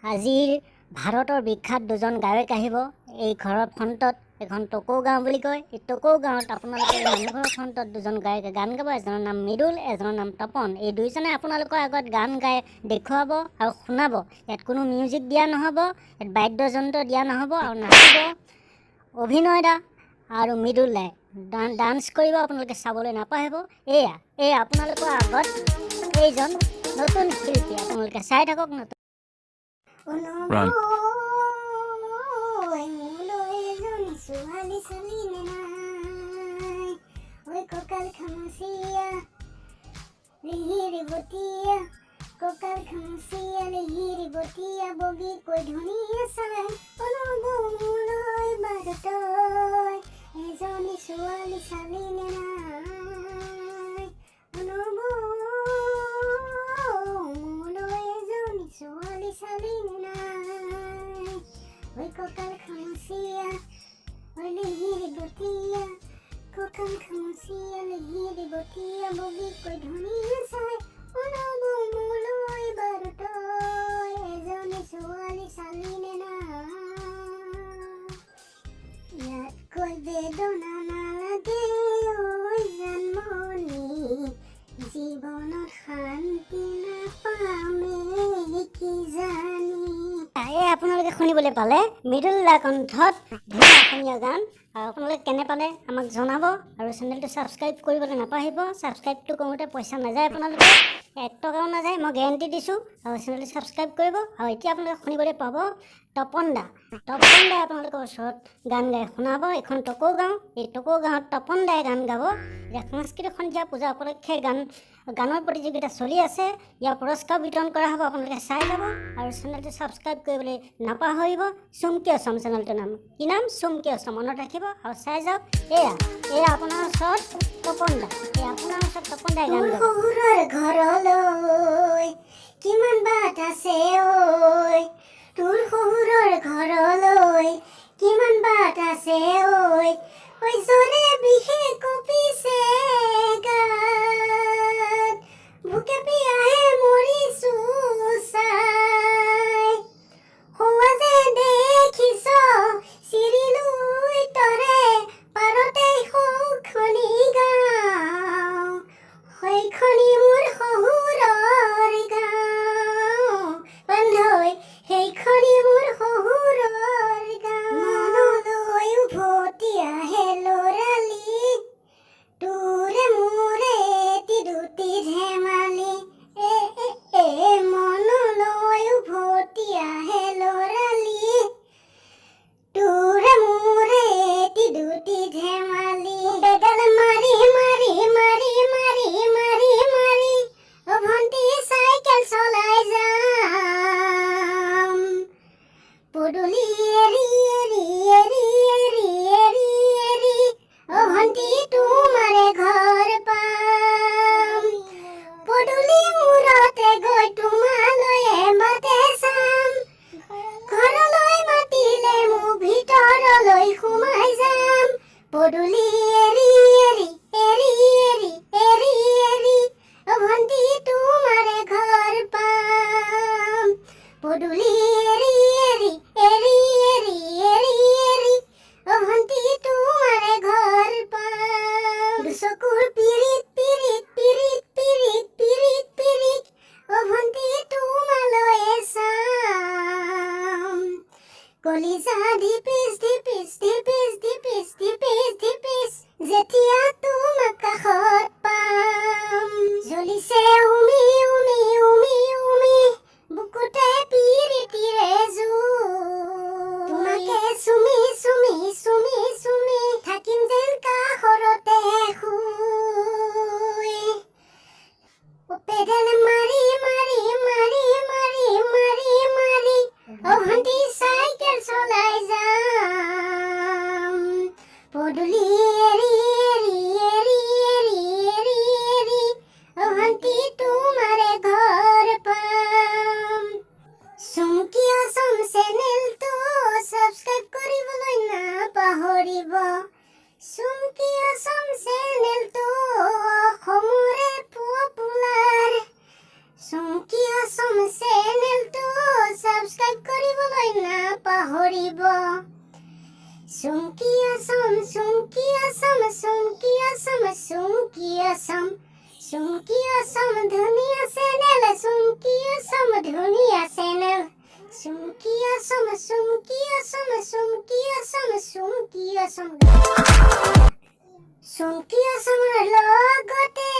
আজিৰ ভাৰতৰ বিখ্যাত দুজন গায়ক আহিব এই ঘৰৰ ফ্ৰণ্টত। এখন টকৌ গাঁও বুলি কয়। এই টকৌ গাঁৱত আপোনালোকৰ মানুহঘৰৰ ফ্ৰণ্টত দুজন গায়কে গান গাব। এজনৰ নাম মৃদুল, এজনৰ নাম তপন। এই দুইজনে আপোনালোকৰ আগত গান গাই দেখুৱাব আৰু শুনাব। ইয়াত কোনো মিউজিক দিয়া নহ'ব, ইয়াত বাদ্যযন্ত্ৰ দিয়া নহ'ব আৰু নাচিব অভিনয় দা আৰু মৃদুল দাই ডান্স কৰিব। আপোনালোকে চাবলৈ নাপাহৰিব। এয়া আপোনালোকৰ আগত এইজন নতুন শিল্পী। আপোনালোকে চাই থাকক। নতুন Run. আপোনালোকে শুনিবলৈ পালে মৃদুল দাৰ কণ্ঠত ধুনীয়া অসমীয়া গান। আৰু আপোনালোকে কেনে পালে আমাক জনাব আৰু চেনেলটো ছাবস্ক্ৰাইব কৰিবলৈ নাপাহৰিব। ছাবস্ক্ৰাইবটো কৰোঁতে পইচা নাযায়, আপোনালোকে 1 টকাও নাযায়, মই গেৰাণ্টি দিছোঁ। আৰু চেনেলটো ছাবস্ক্ৰাইব কৰিব। আৰু এতিয়া আপোনালোকে শুনিবলৈ পাব তপন দা আপোনালোকৰ ওচৰত গান গাই শুনাব। এখন টকৌ গাঁও, এই টকৌ গাঁৱত তপন দাই গান গাব। এতিয়া সাংস্কৃতিক সন্ধিয়া পূজা উপলক্ষে গানৰ প্ৰতিযোগিতা চলি আছে। ইয়াৰ পুৰস্কাৰ বিতৰণ কৰা হ'ব। আপোনালোকে চাই যাব আৰু চেনেলটো ছাবস্ক্ৰাইব কৰিবলৈ নাপাহৰিব। চুমকি অসম চেনেলটোৰ নাম কি নাম? চুমকি অসম। মনত ৰাখিব আৰু চাই যাওক। এয়া আপোনাৰ ওচৰত তপন দা। আপোনাৰ ওচৰত তপন দাই গান গাব। ঘৰলৈ কিমান বাট আছে ঐ, তোৰ শহুৰৰ ঘৰলৈ কিমান বাট আছে ঐ জৰে বিহে কপিছে গাত, ভোকে পিয়াহে মৰিছো চাই, হোৱা যে দেখিছ চিৰিলৈ তৰে পাৰতে সৌখনি গাঁও, সেইখনি মোৰ শহুৰৰ গাঁও বান্ধৈ, সেইখনি মোৰ শহুৰৰ গাঁও। মনলৈ উভতি আহে ল'ৰালি, তোৰে মোৰে এটি দুটি ধেমালি, মনলৈ উভতি আহে ল'ৰালি, তোৰে মোৰে এটি দুটি ধেমালি, বেগাল মাৰি মাৰি মাৰি মাৰি মাৰি মাৰি অ ভণ্টি চাইকেল চলাই যাম, পদূলি এৰি এৰি এৰি এৰি এৰি এৰি অ ভণ্টি তোমাৰে ঘৰ পাম, পদূলি মূৰতে গৈ তোমালৈ এবাৰতে চাম, ঘৰলৈ মাতিলে মোক ভিতৰলৈ সোমাই যাম, পদূলি এৰি এৰি এৰি এৰি এৰি এৰি অ ভণ্টি তোমাৰে ঘৰ পাম, পদূলি এৰি এৰি এৰি এৰি এৰি এৰি অ ভণ্টি তোমাৰে ঘৰ পাম, দুচকুৰ পিৰিত পিৰিত পিৰিত পিৰিত পিৰিত পিৰিত অ ভণ্টি তোমালৈ চাম, কলিজা ধিপিচ ধিপিচ ধিপিচ ধিপিচ ধিপিচ ধিপিচ যেতিয়া তোমাক কাষত পাম, জ্বলিছে উমি উমি উমি উমি বুকুতে পিৰিতিৰে জুই, তোমাকে চুমি চুমি চুমি চুমি থাকিম যেন কাষৰতে শুই, পেডেল মাৰি মাৰি মাৰি মাৰি মাৰি মাৰি অ ভণ্টি চাইকেল চলাই যাম, পদূলি এৰি এৰি এৰি এৰি এৰি এৰি অ ভণ্টি তোমাৰে ঘৰ পাম। চুমকি অসম চেনেলটো ছাবস্ক্ৰাইব কৰিবলৈ নাপাহৰিব। চুমকি অসম চেনেলটো অসমৰে পপুলাৰ। চুমকি অসম চেনেলটো সাবস্ক্ৰাইব কৰিবলৈ নাপাহৰিব Chumki assam Chumki assam Chumki assam Chumki assam Chumki assam dhuniya channel Chumki assam dhuniya channel Chumki assam Chumki assam Chumki assam Chumki assam Chumki assam লগতে